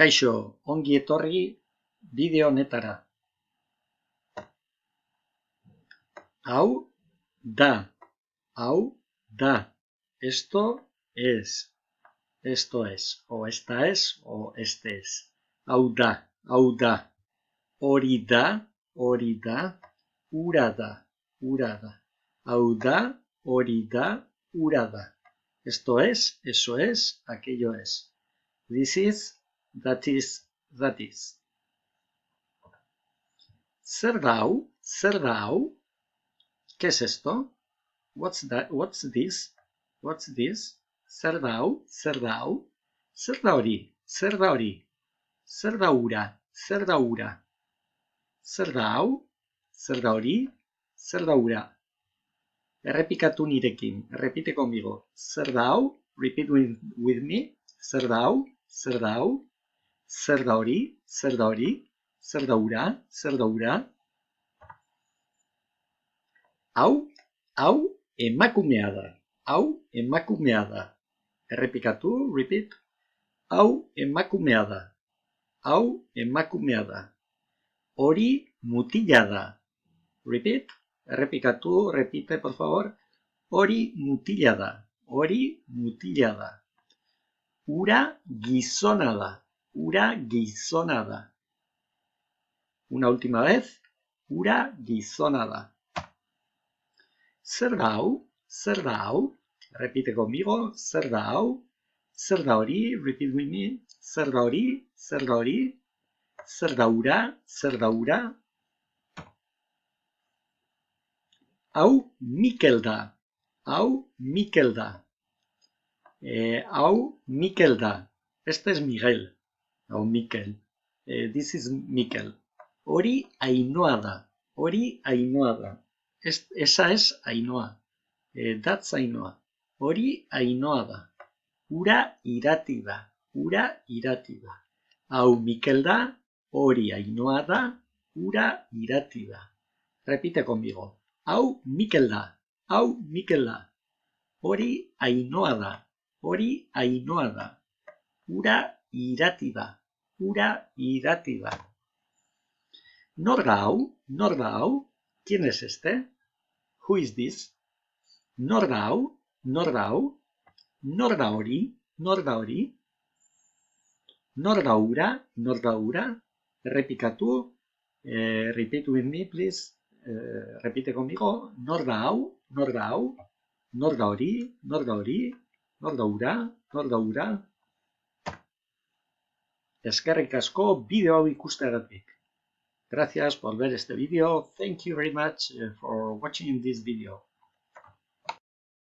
Kaixo, ongi etorri bideo honetara. Hau da. Esto es. O esta es, o este es. Hau da. Hori da. Hura da. Hau da, hori da, hura da. Esto es, eso es, aquello es. This is, that is. Zer da hau? ¿Qué es esto? What's this? Zer da hau? Zer da hori? Zer da hura? Zer da hau? Zer da hori? Zer da hura? Errepikatu nirekin. Repite conmigo. Zer da hau? Repeat with me. Zer da hau? Zer da hori? Zer da hura? Hau emakumea da. Errepikatu, repeat. Hau emakumea da. Hori mutila da. Repeat. Errepikatu, repite, por favor. Hori mutila da. Hura gizona da. Una última vez. Hura gizona da. Zer da hau? Repite conmigo. Zer da hau? Zer da hori? Repeat with me. Zer da hori? Zer da hura? Hau Mikel da. Este es Miguel. O Mikel. This is Mikel. Hori Ainhoa da. Esa es Ainhoa. That's Ainhoa. Hori Ainhoa da. Hura irati da. Hau Mikel da. Hori Ainhoa da. Hura irati da. Repite conmigo. Hau Mikel da. Hori Ainhoa da. Hura irati da. Nor da hau? ¿Quién es este? Who is this? Nor da hau? Nor da hori? Nor da hura? Errepikatu. Repeat with me, please. Repite conmigo. Nor da hau? Nor da hori? Nor da hura? Eskerrik asko bideo hau ikusteagatik. Gracias por ver este video. Thank you very much for watching this video.